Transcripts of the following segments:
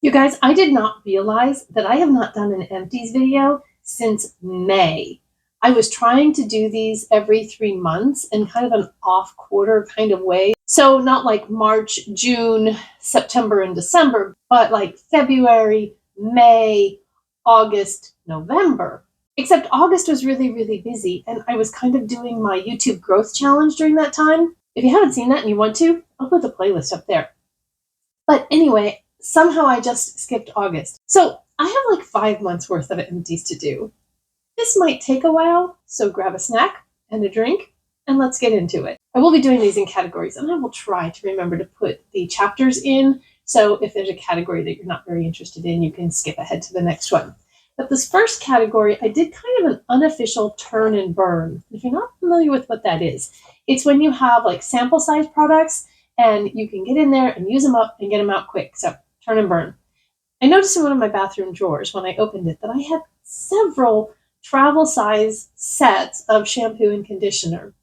You guys, I did not realize that I have not done an empties video since May. I was trying to do these every 3 months in kind of an off quarter kind of way. So not like March, June, September, and December, but like February, May, August, November. Except August was really, really busy, and I was kind of doing my YouTube growth challenge during that time. If you haven't seen that and you want to, I'll put the playlist up there. But anyway, somehow I just skipped August. So I have like 5 months worth of empties to do. This might take a while, so grab a snack and a drink and let's get into it. I will be doing these in categories, and I will try to remember to put the chapters in. So if there's a category that you're not very interested in, you can skip ahead to the next one. But this first category, I did kind of an unofficial turn and burn. If you're not familiar with what that is, it's when you have like sample size products and you can get in there and use them up and get them out quick. So turn and burn. I noticed in one of my bathroom drawers when I opened it that I had several travel size sets of shampoo and conditioner.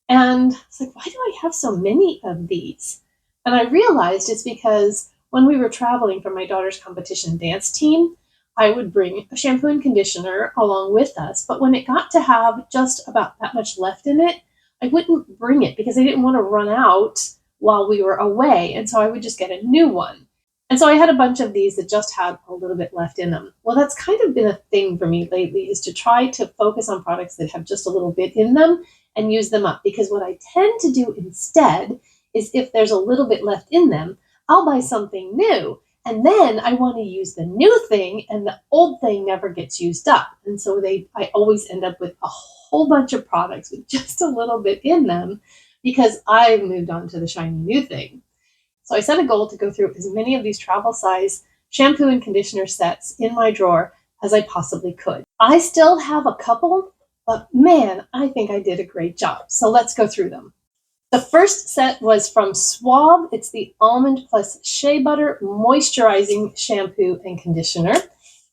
And I was like, why do I have so many of these? And I realized it's because when we were traveling for my daughter's competition dance team, I would bring a shampoo and conditioner along with us. But when it got to have just about that much left in it, I wouldn't bring it because I didn't want to run out while we were away. And so I would just get a new one. And so I had a bunch of these that just had a little bit left in them. Well, that's kind of been a thing for me lately, is to try to focus on products that have just a little bit in them and use them up. Because what I tend to do instead is if there's a little bit left in them, I'll buy something new. And then I want to use the new thing, and the old thing never gets used up. And so I always end up with a whole bunch of products with just a little bit in them because I moved on to the shiny new thing. So I set a goal to go through as many of these travel size shampoo and conditioner sets in my drawer as I possibly could. I still have a couple, but man, I think I did a great job. So let's go through them. The first set was from Suave. It's the Almond Plus Shea Butter Moisturizing Shampoo and Conditioner.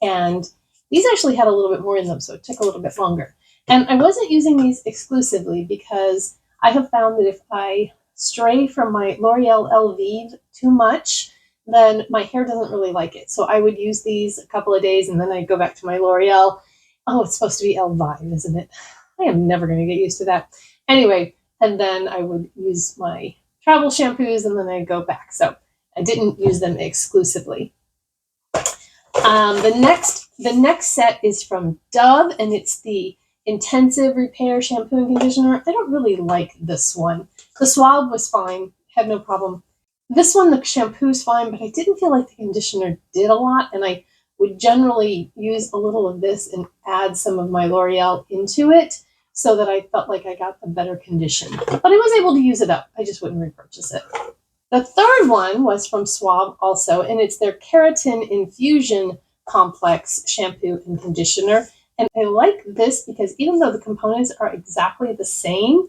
And these actually had a little bit more in them, so it took a little bit longer. And I wasn't using these exclusively because I have found that if I stray from my L'Oreal Elvive too much, then my hair doesn't really like it. So I would use these a couple of days and then I'd go back to my L'Oreal. Oh, it's supposed to be Elvive, isn't it? I am never going to get used to that. Anyway, and then I would use my travel shampoos and then I'd go back. So I didn't use them exclusively. The next set is from Dove, and it's the Intensive Repair Shampoo and Conditioner. I don't really like this one. The Suave was fine, had no problem. This one, the shampoo's fine, but I didn't feel like the conditioner did a lot, and I would generally use a little of this and add some of my L'Oreal into it so that I felt like I got a better condition. But I was able to use it up. I just wouldn't repurchase it. The third one was from Suave also, and it's their Keratin Infusion Complex Shampoo and Conditioner. And I like this because even though the components are exactly the same,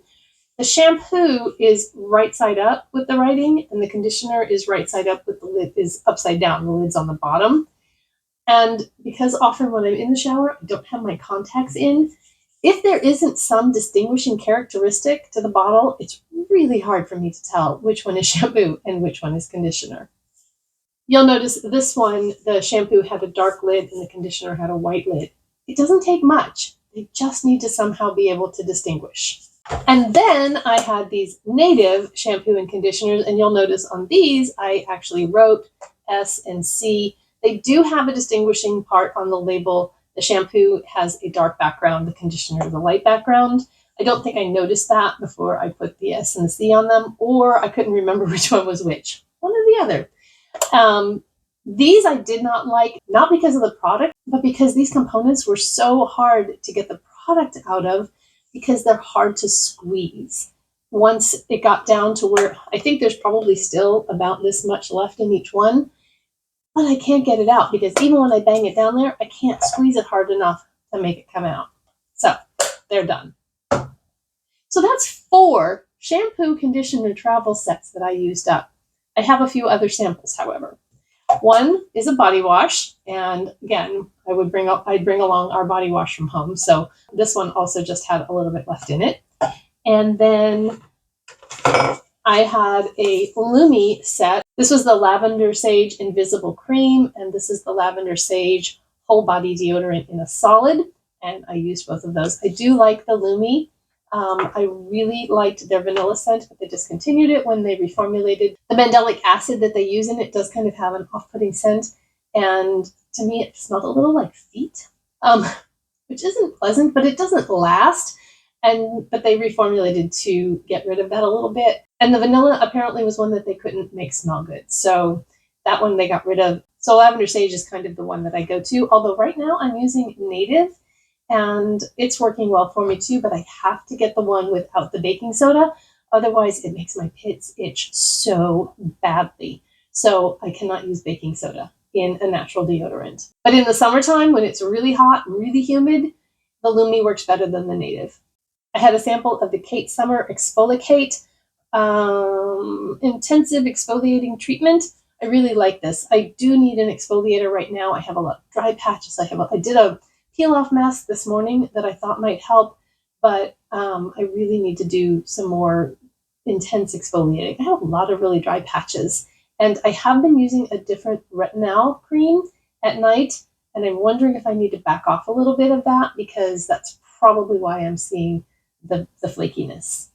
the shampoo is right side up with the writing, and the conditioner is right side up with the lid is upside down. The lid's on the bottom. And because often when I'm in the shower, I don't have my contacts in, if there isn't some distinguishing characteristic to the bottle, it's really hard for me to tell which one is shampoo and which one is conditioner. You'll notice this one, the shampoo had a dark lid and the conditioner had a white lid. It doesn't take much. They just need to somehow be able to distinguish. And then I had these Native shampoo and conditioners, and you'll notice on these, I actually wrote S and C. They do have a distinguishing part on the label. The shampoo has a dark background, the conditioner is a light background. I don't think I noticed that before I put the S and the C on them, or I couldn't remember which one was which. One or the other. These I did not like, not because of the product, but because these components were so hard to get the product out of because they're hard to squeeze. Once it got down to where I think there's probably still about this much left in each one, but I can't get it out because even when I bang it down there, I can't squeeze it hard enough to make it come out. So they're done. So that's 4 shampoo, conditioner, travel sets that I used up. I have a few other samples, however. One is a body wash, and again, I'd bring along our body wash from home. So this one also just had a little bit left in it. And then I had a Lumi set This was the Lavender Sage Invisible Cream, and this is the Lavender Sage Whole Body Deodorant in a solid, and I used both of those. I do like the Lumi. I really liked their vanilla scent, but they discontinued it when they reformulated. The mandelic acid that they use in it does kind of have an off-putting scent, and to me it smelled a little like feet, which isn't pleasant, but it doesn't last. But they reformulated to get rid of that a little bit. And the vanilla apparently was one that they couldn't make smell good. So that one they got rid of. So Lavender Sage is kind of the one that I go to. Although right now I'm using Native and it's working well for me too, but I have to get the one without the baking soda. Otherwise it makes my pits itch so badly. So I cannot use baking soda in a natural deodorant. But in the summertime when it's really hot, really humid, the Lumi works better than the Native. I had a sample of the Kate Summer Exfoliate Intensive Exfoliating Treatment. I really like this. I do need an exfoliator right now. I have a lot of dry patches. I did a peel-off mask this morning that I thought might help, but I really need to do some more intense exfoliating. I have a lot of really dry patches, and I have been using a different retinol cream at night, and I'm wondering if I need to back off a little bit of that because that's probably why I'm seeing the flakiness.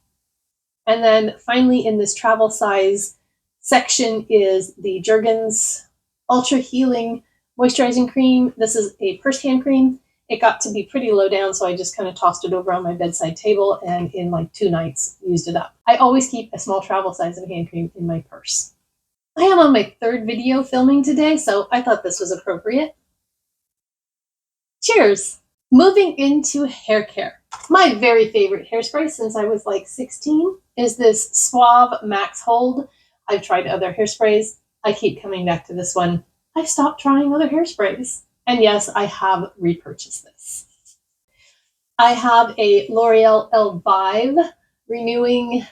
And then finally in this travel size section is the Jergens Ultra Healing Moisturizing Cream. This is a purse hand cream. It got to be pretty low down, so I just kind of tossed it over on my bedside table and in like 2 nights used it up. I always keep a small travel size of hand cream in my purse. I am on my 3rd video filming today, so I thought this was appropriate. Cheers! Moving into hair care. My very favorite hairspray since I was like 16 is this Suave Max Hold. I've tried other hairsprays. I keep coming back to this one. I've stopped trying other hairsprays. And yes, I have repurchased this. I have a L'Oreal Elvive Renewing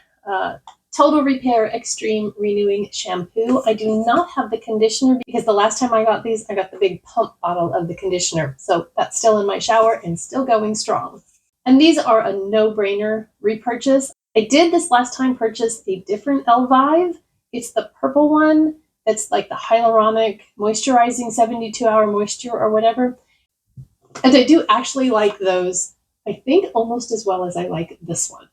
Total Repair Extreme Renewing Shampoo. I do not have the conditioner because the last time I got these, I got the big pump bottle of the conditioner. So that's still in my shower and still going strong. And these are a no-brainer repurchase. I did this last time purchase a different Elvive. It's the purple one. It's like the hyaluronic moisturizing 72-hour moisture or whatever. And I do actually like those, I think, almost as well as I like this one.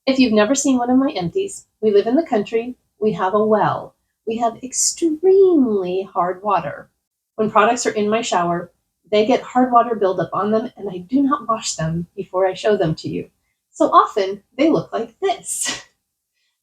If you've never seen one of my empties, we live in the country, we have a well. We have extremely hard water. When products are in my shower, they get hard water buildup on them, and I do not wash them before I show them to you. So often, they look like this.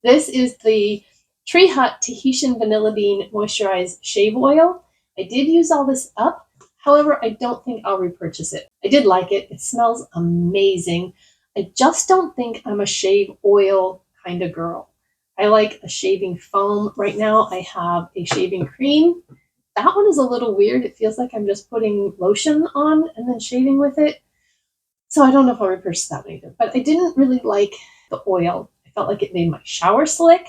This is the Tree Hut Tahitian Vanilla Bean Moisturized Shave Oil. I did use all this up. However, I don't think I'll repurchase it. I did like it. It smells amazing. I just don't think I'm a shave oil kind of girl. I like a shaving foam. Right now, I have a shaving cream. That one is a little weird. It feels like I'm just putting lotion on and then shaving with it. So I don't know if I'll repurchase that one either. But I didn't really like the oil. I felt like it made my shower slick.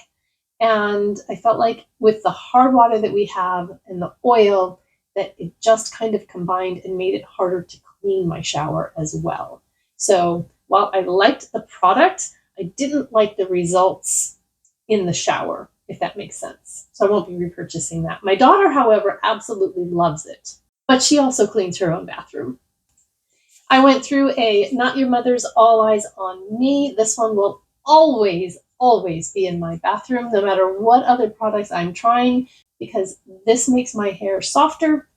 And I felt like with the hard water that we have and the oil, that it just kind of combined and made it harder to clean my shower as well. So while I liked the product, I didn't like the results in the shower, if that makes sense. So I won't be repurchasing that. My daughter, however, absolutely loves it, but she also cleans her own bathroom. I went through a Not Your Mother's All Eyes on Me. This one will always be in my bathroom, no matter what other products I'm trying, because this makes my hair softer,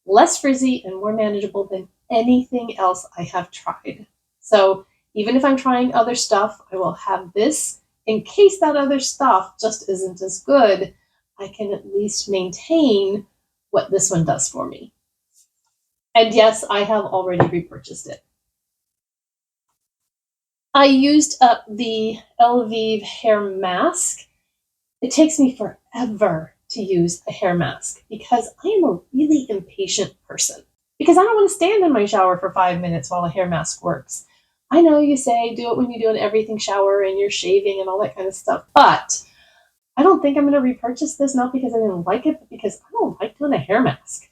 less frizzy, and more manageable than anything else I have tried. So even if I'm trying other stuff, I will have this in case that other stuff just isn't as good. I can at least maintain what this one does for me. And yes, I have already repurchased it. I used up the Elvive hair mask. It takes me forever to use a hair mask because I am a really impatient person. Because I don't want to stand in my shower for 5 minutes while a hair mask works. I know you say do it when you do an everything shower and you're shaving and all that kind of stuff, but I don't think I'm going to repurchase this, not because I didn't like it, but because I don't like doing a hair mask.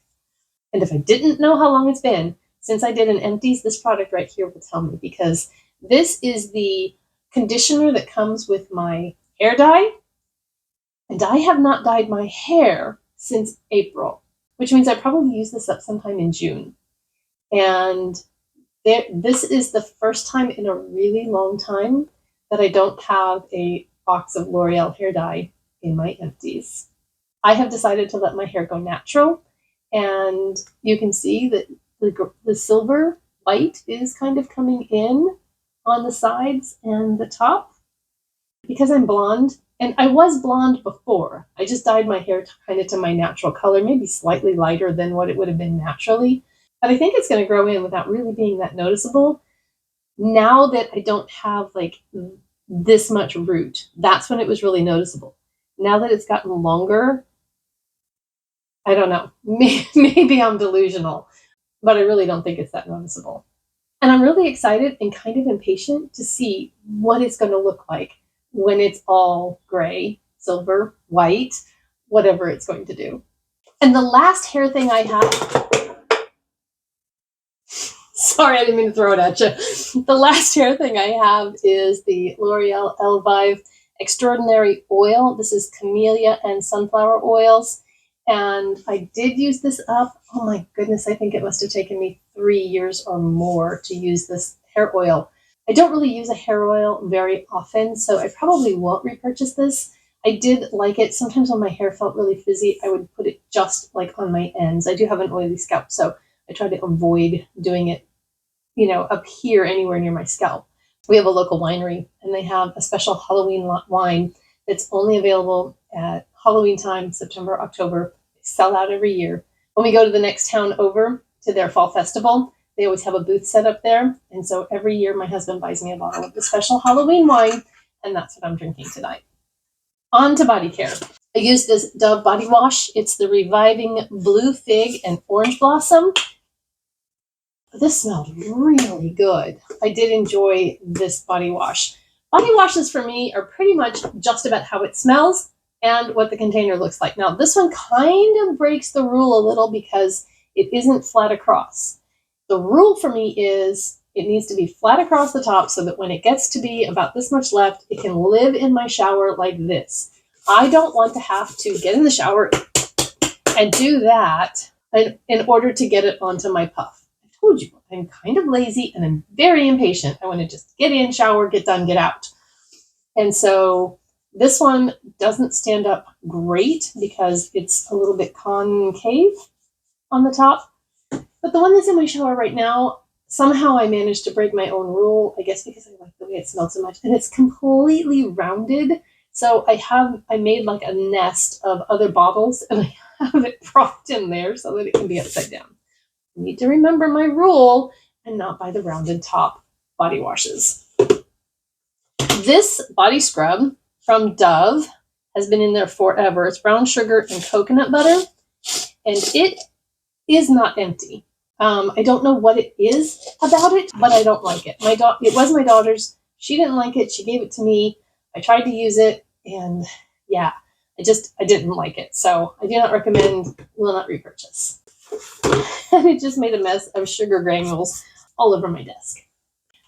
And if I didn't know how long it's been since I did an empties, this product right here will tell me, because this is the conditioner that comes with my hair dye. And I have not dyed my hair since April, which means I probably used this up sometime in June. And this is the first time in a really long time that I don't have a box of L'Oreal hair dye in my empties. I have decided to let my hair go natural, and you can see that the silver light is kind of coming in on the sides and the top. Because I'm blonde, and I was blonde before, I just dyed my hair kind of to my natural color, maybe slightly lighter than what it would have been naturally. But I think it's going to grow in without really being that noticeable. Now that I don't have like this much root, that's when it was really noticeable. Now that it's gotten longer, I don't know. Maybe I'm delusional, but I really don't think it's that noticeable. And I'm really excited and kind of impatient to see what it's going to look like when it's all gray, silver, white, whatever it's going to do. And the last hair thing I have, sorry, I didn't mean to throw it at you. The last hair thing I have is the L'Oreal Elvive Extraordinary Oil. This is camellia and sunflower oils. And I did use this up. Oh my goodness, I think it must have taken me 3 years or more to use this hair oil. I don't really use a hair oil very often, so I probably won't repurchase this. I did like it. Sometimes when my hair felt really frizzy, I would put it just like on my ends. I do have an oily scalp, so I try to avoid doing it, up here anywhere near my scalp. We have a local winery, and they have a special Halloween wine that's only available at Halloween time, September, October. They sell out every year. When we go to the next town over to their fall festival, they always have a booth set up there. And so every year my husband buys me a bottle of the special Halloween wine, and that's what I'm drinking tonight. On to body care. I used this Dove body wash. It's the Reviving Blue Fig and Orange Blossom. This smelled really good. I did enjoy this body wash. Body washes for me are pretty much just about how it smells and what the container looks like. Now, this one kind of breaks the rule a little because it isn't flat across. The rule for me is it needs to be flat across the top so that when it gets to be about this much left, it can live in my shower like this. I don't want to have to get in the shower and do that in order to get it onto my puff. I told you, I'm kind of lazy and I'm very impatient. I want to just get in, shower, get done, get out. And so this one doesn't stand up great because it's a little bit concave on the top. But the one that's in my shower right now, somehow I managed to break my own rule, I guess because I like the way it smells so much. And it's completely rounded. So I made like a nest of other bottles and I have it propped in there so that it can be upside down. I need to remember my rule and not buy the rounded top body washes. This body scrub from Dove has been in there forever. It's brown sugar and coconut butter, and it is not empty. I don't know what it is about it, but I don't like it. It was my daughter's. She didn't like it. She gave it to me. I tried to use it, and yeah, I didn't like it. So I do not recommend, will not repurchase. And it just made a mess of sugar granules all over my desk.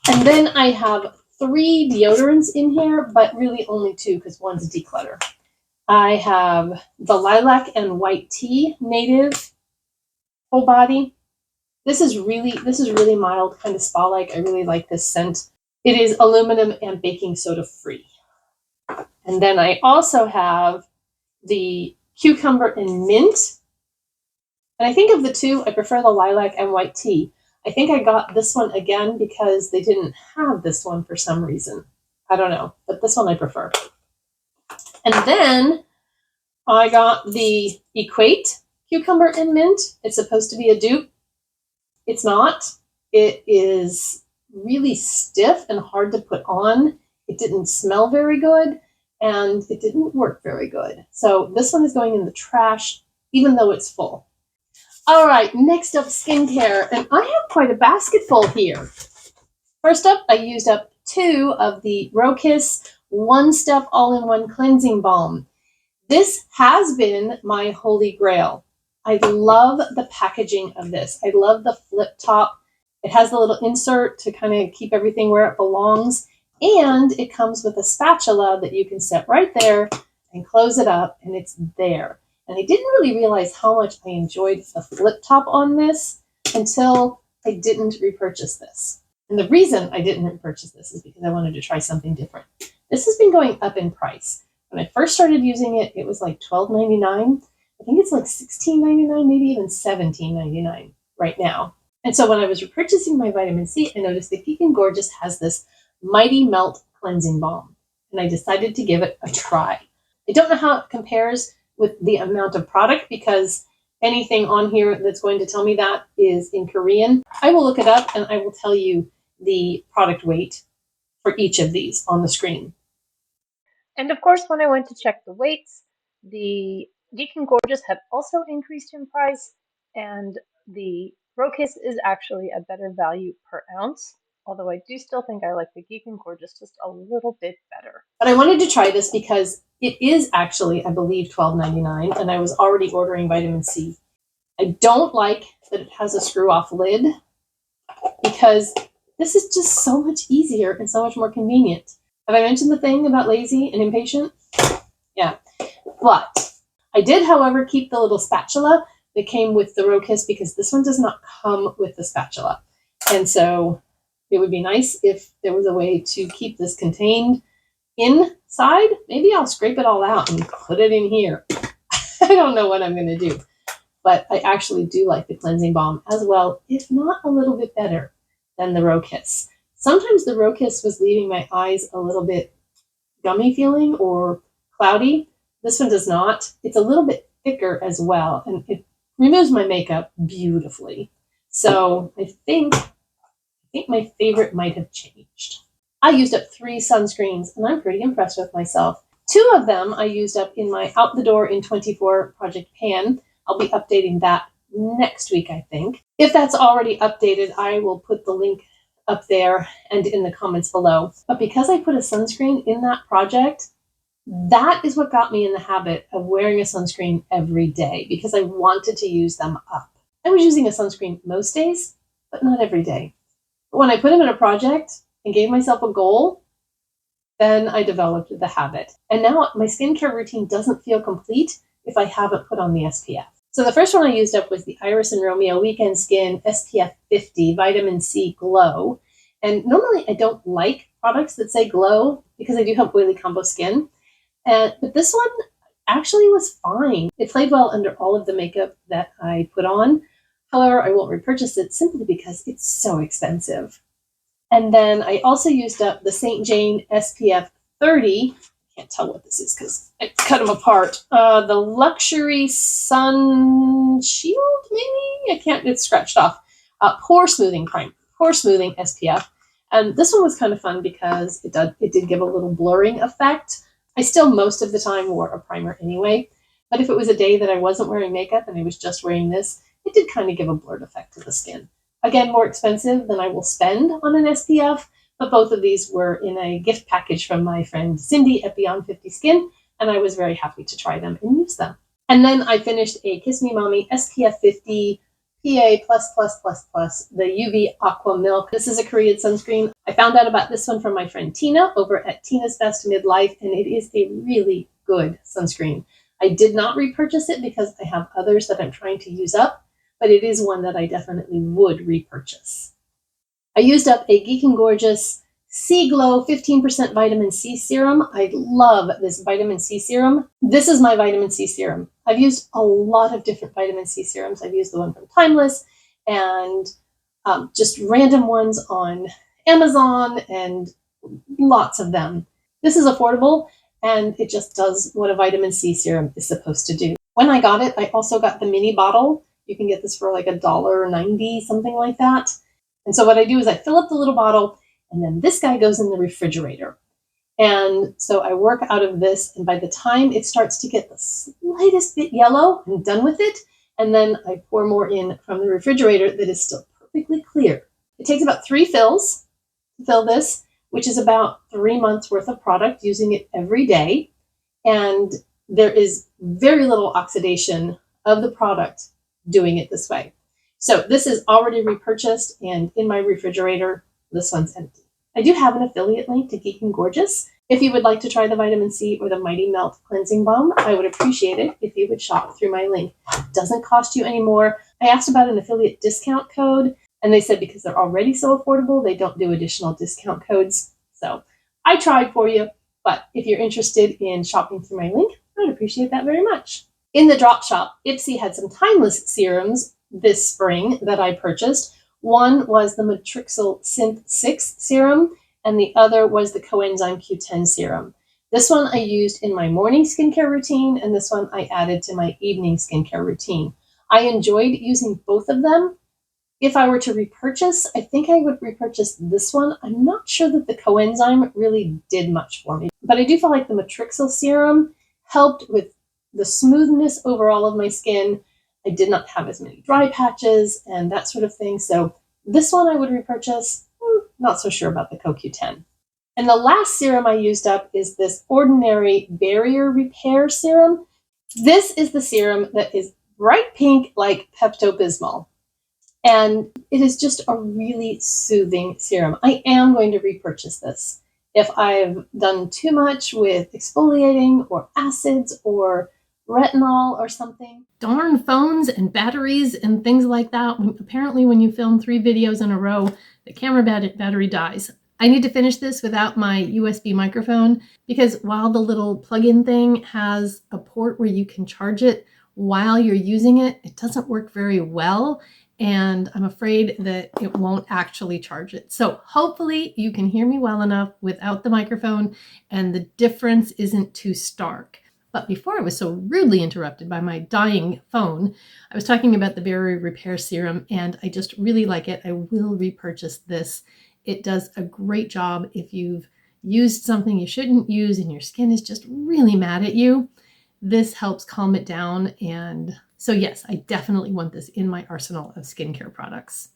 And then I have 3 deodorants in here, but really only 2 because one's declutter. I have the Lilac and White Tea Native Whole Body. This is really mild, kind of spa-like. I really like this scent. It is aluminum and baking soda free. And then I also have the Cucumber and Mint. And I think of the 2, I prefer the Lilac and White Tea. I think I got this one again because they didn't have this one for some reason. I don't know, but this one I prefer. And then I got the Equate Cucumber and Mint. It's supposed to be a dupe. It's not. It is really stiff and hard to put on. It didn't smell very good, and it didn't work very good. So this one is going in the trash, even though it's full. All right, next up, skincare. And I have quite a basket full here. First up, I used up 2 of the Rokiss One Step All-in-One Cleansing Balm. This has been my holy grail. I love the packaging of this. I love the flip top. It has the little insert to kind of keep everything where it belongs. And it comes with a spatula that you can set right there and close it up, and it's there. And I didn't really realize how much I enjoyed the flip top on this until I didn't repurchase this. And the reason I didn't repurchase this is because I wanted to try something different. This has been going up in price. When I first started using it, it was like $12.99. I think it's like $16.99, maybe even $17.99 right now. And so when I was repurchasing my vitamin C, I noticed that Geek & Gorgeous has this Mighty Melt Cleansing Balm, and I decided to give it a try. I don't know how it compares with the amount of product because anything on here that's going to tell me that is in Korean. I will look it up and I will tell you the product weight for each of these on the screen. And of course, when I went to check the weights, the Geek & Gorgeous had also increased in price, and the Rokiss is actually a better value per ounce, although I do still think I like the Geek & Gorgeous just a little bit better. But I wanted to try this because it is actually, I believe, $12.99, and I was already ordering vitamin C. I don't like that it has a screw-off lid because this is just so much easier and so much more convenient. Have I mentioned the thing about lazy and impatient? Yeah. But I did, however, keep the little spatula that came with the Rokiss because this one does not come with the spatula. And so it would be nice if there was a way to keep this contained inside. Maybe I'll scrape it all out and put it in here. I don't know what I'm going to do. But I actually do like the cleansing balm as well, if not a little bit better than the Rokiss. Sometimes the Rokiss was leaving my eyes a little bit gummy feeling or cloudy. This one does not. It's a little bit thicker as well, and it removes my makeup beautifully. So I think my favorite might have changed. I used up 3 sunscreens, and I'm pretty impressed with myself. 2 of them I used up in my Out the Door in 24 Project Pan. I'll be updating that next week, I think. If that's already updated, I will put the link up there and in the comments below. But because I put a sunscreen in that project, that is what got me in the habit of wearing a sunscreen every day because I wanted to use them up. I was using a sunscreen most days, but not every day. But when I put them in a project and gave myself a goal, then I developed the habit. And now my skincare routine doesn't feel complete if I haven't put on the SPF. So the first one I used up was the Iris and Romeo Weekend Skin SPF 50 Vitamin C Glow. And normally I don't like products that say glow because I do have oily combo skin. But this one actually was fine. It played well under all of the makeup that I put on. However, I won't repurchase it simply because it's so expensive. And then I also used up the St. Jane SPF 30. Can't tell what this is because I cut them apart. The Luxury Sun Shield, maybe? I can't, it's scratched off. Pore Smoothing Prime, Pore Smoothing SPF. And this one was kind of fun because it did give a little blurring effect. I still most of the time wore a primer anyway, but if it was a day that I wasn't wearing makeup and I was just wearing this, it did kind of give a blurred effect to the skin. Again, more expensive than I will spend on an SPF, but both of these were in a gift package from my friend Cindy at Beyond 50 Skin, and I was very happy to try them and use them. And then I finished a Kiss Me Mommy SPF 50 PA++++, the UV Aqua Milk. This is a Korean sunscreen. I found out about this one from my friend Tina over at Tina's Best Midlife, and it is a really good sunscreen. I did not repurchase it because I have others that I'm trying to use up, but it is one that I definitely would repurchase. I used up a Geek & Gorgeous C Glow 15% vitamin C serum. I love this vitamin C serum. This is my vitamin C serum. I've used a lot of different vitamin C serums. I've used the one from Timeless and just random ones on Amazon and lots of them. This is affordable and it just does what a vitamin C serum is supposed to do. When I got it, I also got the mini bottle. You can get this for like $1.90, something like that. And so what I do is I fill up the little bottle and then this guy goes in the refrigerator. And so I work out of this, and by the time it starts to get the slightest bit yellow, I'm done with it. And then I pour more in from the refrigerator that is still perfectly clear. It takes about 3 fills to fill this, which is about 3 months worth of product, using it every day. And there is very little oxidation of the product doing it this way. So this is already repurchased and in my refrigerator. This one's empty. I do have an affiliate link to Geek & Gorgeous. If you would like to try the vitamin C or the Mighty Melt cleansing balm, I would appreciate it if you would shop through my link. It doesn't cost you any more. I asked about an affiliate discount code, and they said because they're already so affordable, they don't do additional discount codes. So I tried for you, but if you're interested in shopping through my link, I'd appreciate that very much. In the drop shop, Ipsy had some timeless serums this spring that I purchased. One was the Matrixyl Synth 6 serum, and the other was the Coenzyme Q10 serum. This one I used in my morning skincare routine, and this one I added to my evening skincare routine. I enjoyed using both of them. If I were to repurchase, I think I would repurchase this one. I'm not sure that the coenzyme really did much for me, but I do feel like the Matrixyl serum helped with the smoothness overall of my skin. I did not have as many dry patches and that sort of thing. So this one I would repurchase. Not so sure about the CoQ10. And the last serum I used up is this Ordinary Barrier Repair Serum. This is the serum that is bright pink like Pepto-Bismol. And it is just a really soothing serum. I am going to repurchase this. If I've done too much with exfoliating or acids or retinol or something. Darn phones and batteries and things like that. Apparently when you film 3 videos in a row, the camera battery dies. I need to finish this without my USB microphone because while the little plug-in thing has a port where you can charge it while you're using it, it doesn't work very well. And I'm afraid that it won't actually charge it. So hopefully you can hear me well enough without the microphone and the difference isn't too stark. But before I was so rudely interrupted by my dying phone, I was talking about the Barrier Repair Serum and I just really like it. I will repurchase this. It does a great job if you've used something you shouldn't use and your skin is just really mad at you. This helps calm it down, and so yes, I definitely want this in my arsenal of skincare products.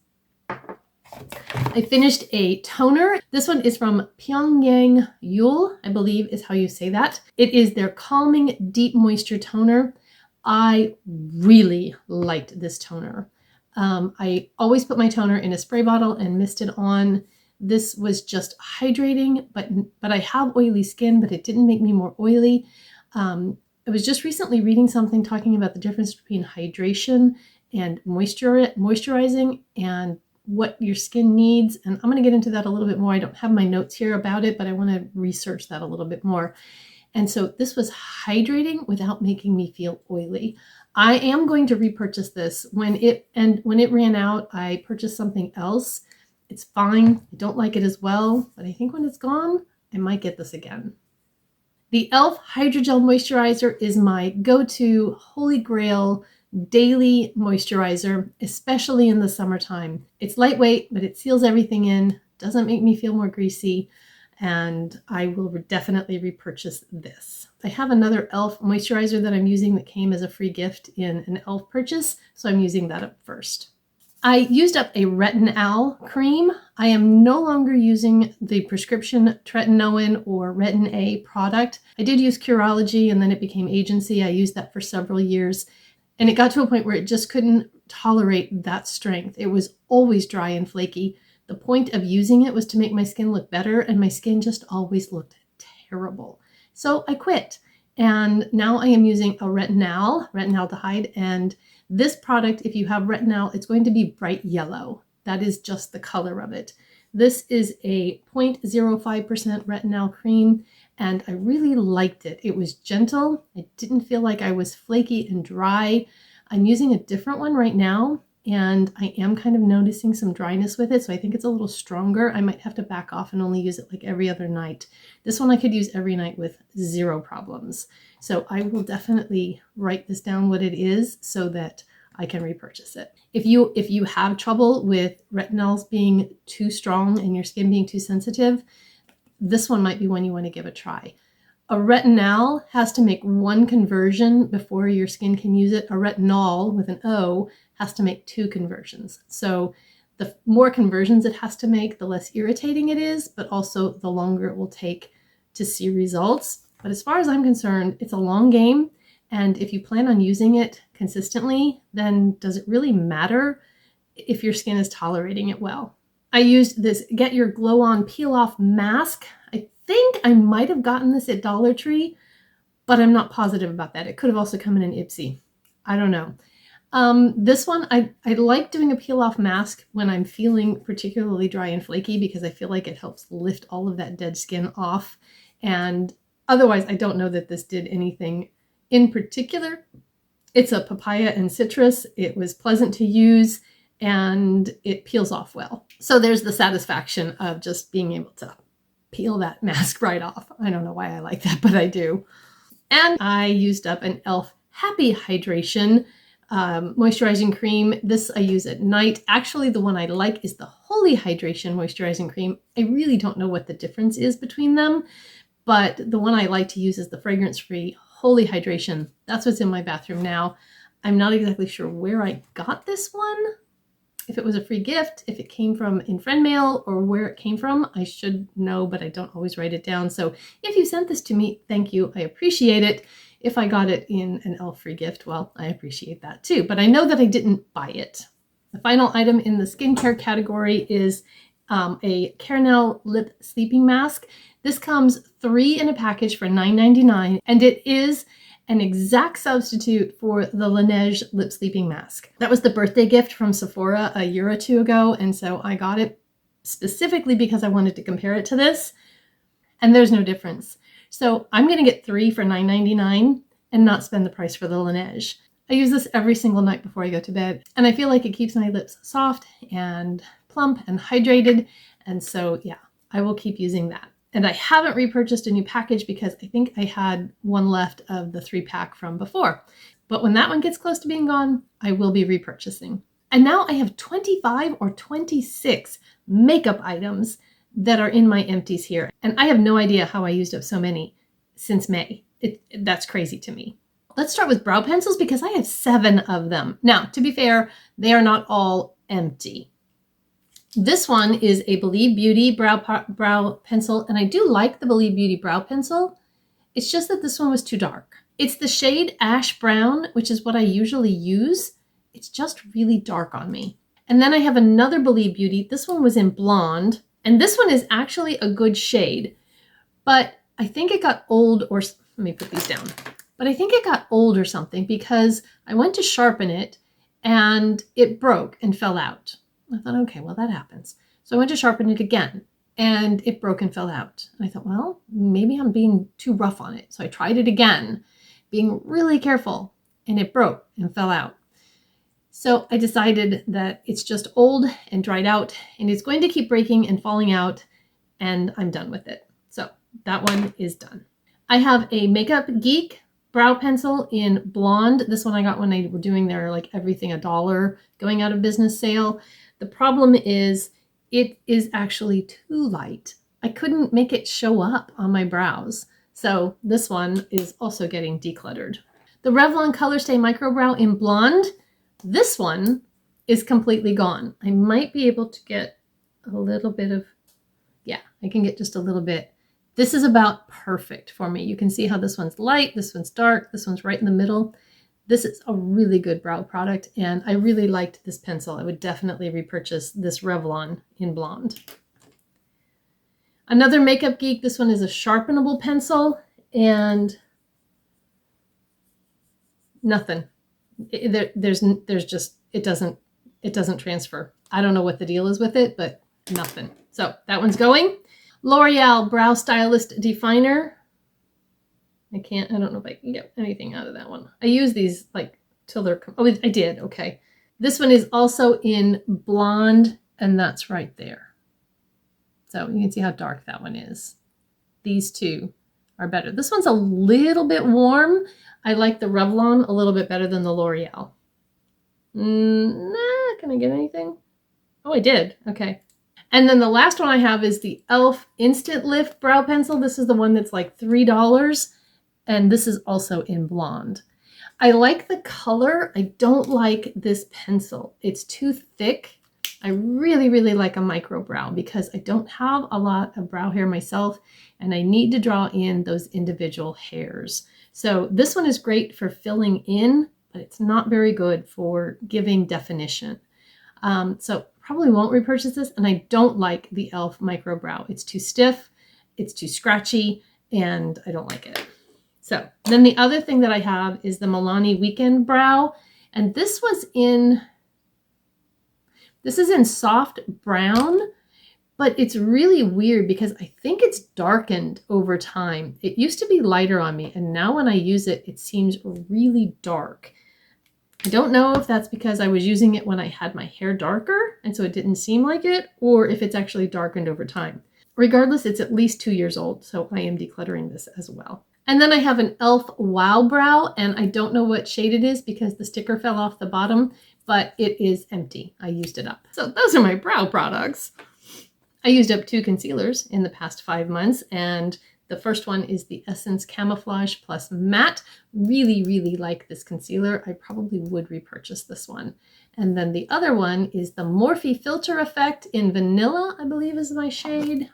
I finished a toner. This one is from Pyongyang Yul, I believe is how you say that. It is their Calming Deep Moisture Toner. I really liked this toner. I always put my toner in a spray bottle and mist it on. This was just hydrating, but I have oily skin, but it didn't make me more oily. I was just recently reading something talking about the difference between hydration and moisturizing and what your skin needs. And I'm going to get into that a little bit more. I don't have my notes here about it, but I want to research that a little bit more. And so this was hydrating without making me feel oily. I am going to repurchase this. When it ran out, I purchased something else. It's fine. I don't like it as well, but I think when it's gone, I might get this again. The e.l.f. Hydrogel Moisturizer is my go-to holy grail daily moisturizer, especially in the summertime. It's lightweight, but it seals everything in, doesn't make me feel more greasy, and I will definitely repurchase this. I have another e.l.f. moisturizer that I'm using that came as a free gift in an e.l.f. purchase, so I'm using that up first. I used up a Retin-Al cream. I am no longer using the prescription tretinoin or Retin-A product. I did use Curology and then it became Agency. I used that for several years and it got to a point where it just couldn't tolerate that strength. It was always dry and flaky. The point of using it was to make my skin look better and my skin just always looked terrible. So I quit and now I am using a retinaldehyde, and this product, if you have retinal, it's going to be bright yellow. That is just the color of it. This is a 0.05% retinal cream, and I really liked it. It was gentle. I didn't feel like I was flaky and dry. I'm using a different one right now, and I am kind of noticing some dryness with it, so I think it's a little stronger. I might have to back off and only use it like every other night. This one I could use every night with zero problems. So I will definitely write this down what it is so that I can repurchase it. If you have trouble with retinols being too strong and your skin being too sensitive, this one might be one you want to give a try. A retinal has to make one conversion before your skin can use it. A retinol with an O has to make 2 conversions. So the more conversions it has to make, the less irritating it is, but also the longer it will take to see results. But as far as I'm concerned, it's a long game. And if you plan on using it consistently, then does it really matter if your skin is tolerating it well? I used this Get Your Glow On Peel Off Mask. I think I might have gotten this at Dollar Tree, but I'm not positive about that. It could have also come in an Ipsy. I don't know. This one, I like doing a peel off mask when I'm feeling particularly dry and flaky because I feel like it helps lift all of that dead skin off. And otherwise, I don't know that this did anything in particular. It's a papaya and citrus. It was pleasant to use and it peels off well. So there's the satisfaction of just being able to peel that mask right off. I don't know why I like that, but I do. And I used up an e.l.f. Happy Hydration moisturizing cream. This I use at night. Actually, the one I like is the Holy Hydration moisturizing cream. I really don't know what the difference is between them, but the one I like to use is the fragrance-free Holy Hydration. That's what's in my bathroom now. I'm not exactly sure where I got this one. If it was a free gift, if it came from in friend mail, or where it came from, I should know, but I don't always write it down. So if you sent this to me, thank you. I appreciate it. If I got it in an e.l.f. free gift, well, I appreciate that too. But I know that I didn't buy it. The final item in the skincare category is a Carenel Lip Sleeping Mask. This comes 3 in a package for $9.99, and it is an exact substitute for the Laneige Lip Sleeping Mask. That was the birthday gift from Sephora a year or two ago, and so I got it specifically because I wanted to compare it to this, and there's no difference. So I'm going to get 3 for $9.99 and not spend the price for the Laneige. I use this every single night before I go to bed, and I feel like it keeps my lips soft and plump and hydrated, and so yeah, I will keep using that. And I haven't repurchased a new package because I think I had one left of the 3-pack from before. But when that one gets close to being gone, I will be repurchasing. And now I have 25 or 26 makeup items that are in my empties here. And I have no idea how I used up so many since May. That's crazy to me. Let's start with brow pencils because I have 7 of them. Now, to be fair, they are not all empty. This one is a Believe Beauty brow pencil, and I do like the Believe Beauty brow pencil. It's just that this one was too dark. It's the shade Ash Brown, which is what I usually use. It's just really dark on me. And then I have another Believe Beauty. This one was in blonde, and this one is actually a good shade, but I think it got old, or let me put these down. But I think it got old or something because I went to sharpen it and it broke and fell out. I thought, okay, well, that happens. So I went to sharpen it again and it broke and fell out. And I thought, well, maybe I'm being too rough on it. So I tried it again, being really careful, and it broke and fell out. So I decided that it's just old and dried out and it's going to keep breaking and falling out, and I'm done with it. So that one is done. I have a Makeup Geek brow pencil in blonde. This one I got when they were doing their like everything $1 going out of business sale. The problem is it is actually too light. I couldn't make it show up on my brows. So this one is also getting decluttered. The Revlon Color Stay Micro Brow in blonde. This one is completely gone. I might be able to get a little bit of, yeah, I can get just a little bit. This is about perfect for me. You can see how this one's light, this one's dark, this one's right in the middle. This is a really good brow product, and I really liked this pencil. I would definitely repurchase this Revlon in blonde. Another Makeup Geek, this one is a sharpenable pencil, and nothing. There's just, it doesn't transfer. I don't know what the deal is with it, but nothing. So that one's going. L'Oreal Brow Stylist Definer. I don't know if I can get anything out of that one. I use these like till they're, oh, I did, okay. This one is also in blonde, and that's right there. So you can see how dark that one is. These two are better. This one's a little bit warm. I like the Revlon a little bit better than the L'Oreal. Nah, can I get anything? Oh, I did, okay. And then the last one I have is the e.l.f. Instant Lift Brow Pencil. This is the one that's like $3. And this is also in blonde. I like the color. I don't like this pencil. It's too thick. I really, really like a micro brow because I don't have a lot of brow hair myself, and I need to draw in those individual hairs. So this one is great for filling in, but it's not very good for giving definition. So probably won't repurchase this, and I don't like the e.l.f. Micro Brow. It's too stiff, it's too scratchy, and I don't like it. So then the other thing that I have is the Milani Weekend Brow, and this is in soft brown, but it's really weird because I think it's darkened over time. It used to be lighter on me, and now when I use it, it seems really dark. I don't know if that's because I was using it when I had my hair darker, and so it didn't seem like it, or if it's actually darkened over time. Regardless, it's at least 2 years old, so I am decluttering this as well. And then I have an e.l.f. Wow Brow, and I don't know what shade it is because the sticker fell off the bottom, but it is empty. I used it up. So those are my brow products. I used up 2 concealers in the past 5 months, and the first one is the Essence Camouflage Plus Matte. Really, really like this concealer. I probably would repurchase this one. And then the other one is the Morphe Filter Effect in Vanilla, I believe is my shade.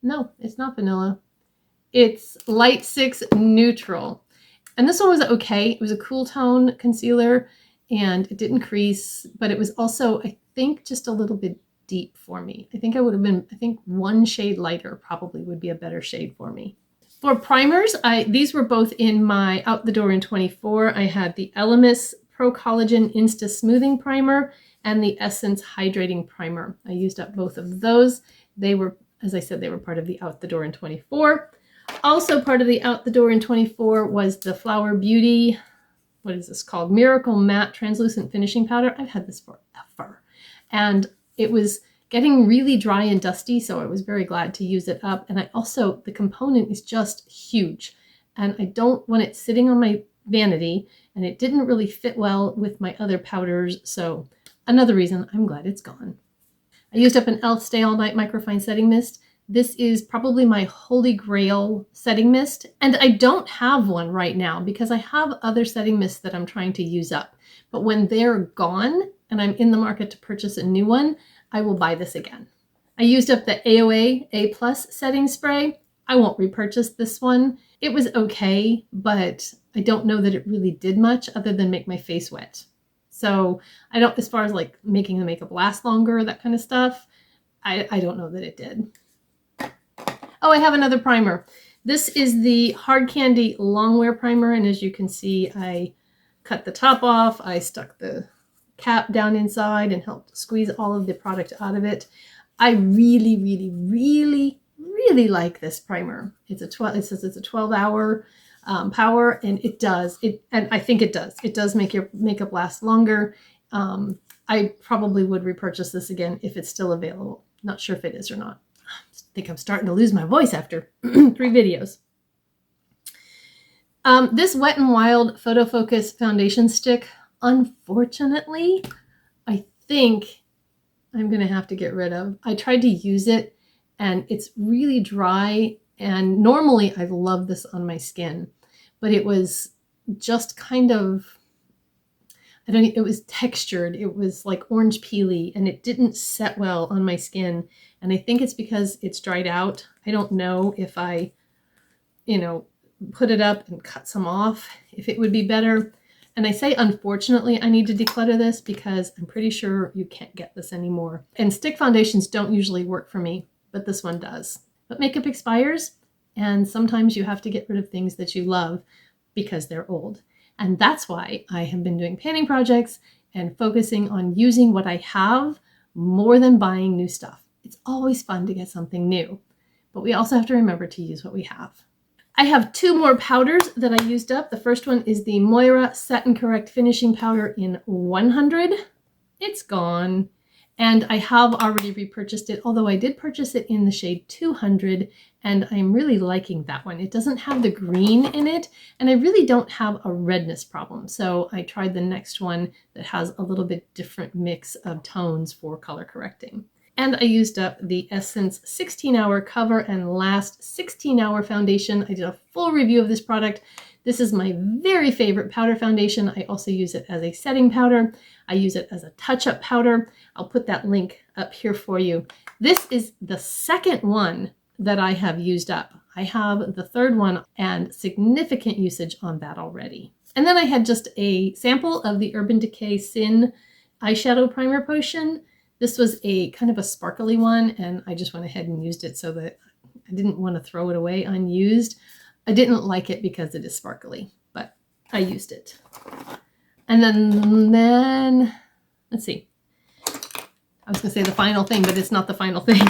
No, it's not Vanilla. It's Light 6 Neutral. And this one was okay. It was a cool tone concealer, and it didn't crease, but it was also, I think, just a little bit deep for me. I think I would have been, I think 1 shade lighter probably would be a better shade for me. For primers, these were both in my Out the Door in 24. I had the Elemis Pro Collagen Insta Smoothing Primer and the Essence Hydrating Primer. I used up both of those. They were, as I said, they were part of the Out the Door in 24. Also part of the Out the Door in 24 was the Flower Beauty, what is this called? Miracle Matte Translucent Finishing Powder. I've had this forever. And it was getting really dry and dusty, so I was very glad to use it up. And I also, the component is just huge. And I don't want it sitting on my vanity, and it didn't really fit well with my other powders. So another reason I'm glad it's gone. I used up an e.l.f. Stay All Night Microfine Setting Mist. This is probably my holy grail setting mist, and I don't have one right now because I have other setting mists that I'm trying to use up. But when they're gone and I'm in the market to purchase a new one, I will buy this again. I used up the AOA A+ setting spray. I won't repurchase this one. It was okay, but I don't know that it really did much other than make my face wet. So I don't, as far as like making the makeup last longer, that kind of stuff, I don't know that it did. Oh, I have another primer. This is the Hard Candy Longwear Primer, and as you can see, I cut the top off, I stuck the cap down inside and helped squeeze all of the product out of it. I really, really, really, really like this primer. It says it's a 12-hour power, and it does. And I think it does. It does make your makeup last longer. I probably would repurchase this again if it's still available. Not sure if it is or not. I think I'm starting to lose my voice after 3 videos. This Wet n Wild Photo Focus foundation stick, unfortunately, I think I'm going to have to get rid of. I tried to use it, and it's really dry, and normally I love this on my skin, but it was just kind of, it was textured. It was like orange peely, and it didn't set well on my skin. And I think it's because it's dried out. I don't know if I, put it up and cut some off, if it would be better. And I say, unfortunately, I need to declutter this because I'm pretty sure you can't get this anymore. And stick foundations don't usually work for me, but this one does. But makeup expires, and sometimes you have to get rid of things that you love because they're old. And that's why I have been doing painting projects and focusing on using what I have more than buying new stuff. It's always fun to get something new, but we also have to remember to use what we have. I have 2 more powders that I used up. The first one is the Moira Satin Correct Finishing Powder in 100. It's gone. And I have already repurchased it, although I did purchase it in the shade 200, and I'm really liking that one. It doesn't have the green in it, and I really don't have a redness problem. So I tried the next one that has a little bit different mix of tones for color correcting. And I used up the Essence 16-Hour Cover and Last 16-Hour Foundation. I did a full review of this product. This is my very favorite powder foundation. I also use it as a setting powder. I use it as a touch-up powder. I'll put that link up here for you. This is the second one that I have used up. I have the third one and significant usage on that already. And then I had just a sample of the Urban Decay Sin eyeshadow primer potion. This was a kind of a sparkly one, and I just went ahead and used it so that I didn't want to throw it away unused. I didn't like it because it is sparkly, but I used it. And then let's see. I was going to say the final thing, but it's not the final thing.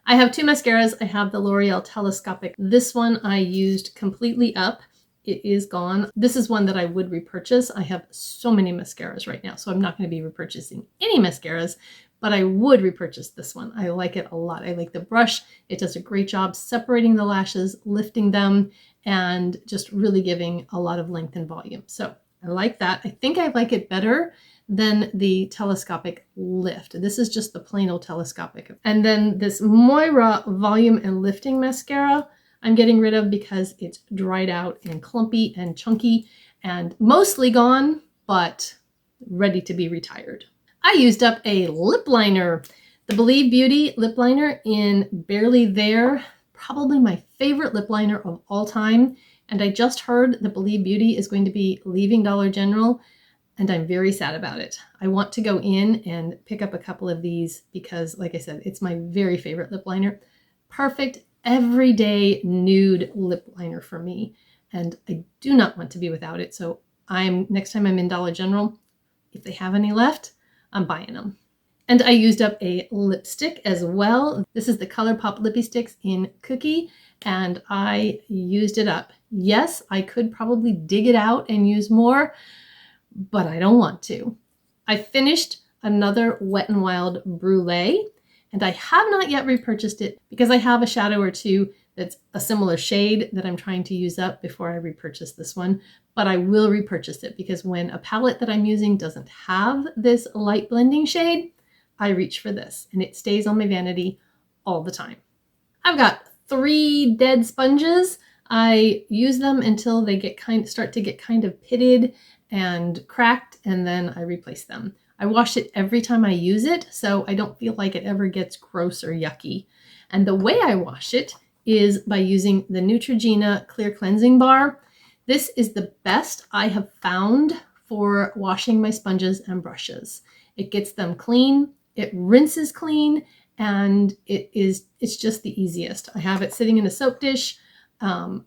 I have two mascaras. I have the L'Oreal Telescopic. This one I used completely up. It is gone. This is one that I would repurchase. I have so many mascaras right now, so I'm not going to be repurchasing any mascaras, but I would repurchase this one. I like it a lot. I like the brush. It does a great job separating the lashes, lifting them, and just really giving a lot of length and volume. So I like that. I think I like it better than the telescopic lift. This is just the plain old telescopic. And then this Moira volume and lifting mascara I'm getting rid of because it's dried out and clumpy and chunky and mostly gone, but ready to be retired. I used up a lip liner, the Believe Beauty lip liner in Barely There, probably my favorite lip liner of all time. And I just heard that Believe Beauty is going to be leaving Dollar General, and I'm very sad about it. I want to go in and pick up a couple of these because, like I said, it's my very favorite lip liner. Perfect everyday nude lip liner for me, and I do not want to be without it. So next time I'm in Dollar General, if they have any left, I'm buying them. And I used up a lipstick as well. This is the ColourPop Lippy Sticks in Cookie, and I used it up. Yes, I could probably dig it out and use more, but I don't want to. I finished another Wet n Wild Brulee, and I have not yet repurchased it because I have a shadow or two that's a similar shade that I'm trying to use up before I repurchase this one. But I will repurchase it because when a palette that I'm using doesn't have this light blending shade, I reach for this, and it stays on my vanity all the time. I've got 3 dead sponges. I use them until they start to get kind of pitted and cracked, and then I replace them. I wash it every time I use it, so I don't feel like it ever gets gross or yucky. And the way I wash it is by using the Neutrogena Clear Cleansing Bar. This is the best I have found for washing my sponges and brushes. It gets them clean, it rinses clean, and it's just the easiest. I have it sitting in a soap dish.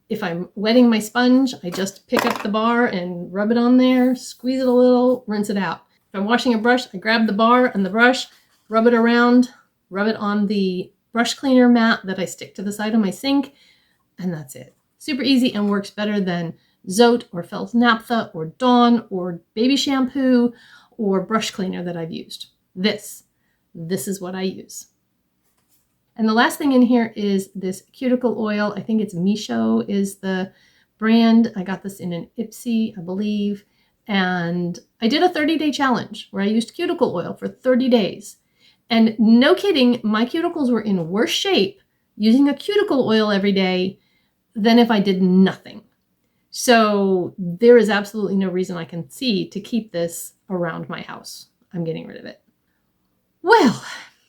If I'm wetting my sponge, I just pick up the bar and rub it on there, squeeze it a little, rinse it out. If I'm washing a brush, I grab the bar and the brush, rub it around, rub it on the brush cleaner mat that I stick to the side of my sink, and that's it. Super easy and works better than Zote or Felt Naphtha or Dawn or baby shampoo or brush cleaner that I've used. This is what I use. And the last thing in here is this cuticle oil. I think it's Misho is the brand. I got this in an Ipsy, I believe. And I did a 30-day challenge where I used cuticle oil for 30 days. And no kidding, my cuticles were in worse shape using a cuticle oil every day than if I did nothing. So there is absolutely no reason I can see to keep this around my house. I'm getting rid of it. Well,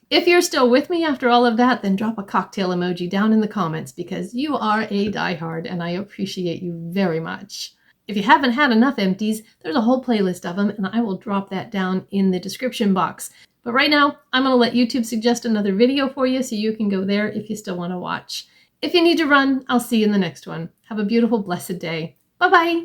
if you're still with me after all of that, then drop a cocktail emoji down in the comments because you are a diehard and I appreciate you very much. If you haven't had enough empties, there's a whole playlist of them and I will drop that down in the description box. But right now, I'm going to let YouTube suggest another video for you so you can go there if you still want to watch. If you need to run, I'll see you in the next one. Have a beautiful, blessed day. Bye-bye.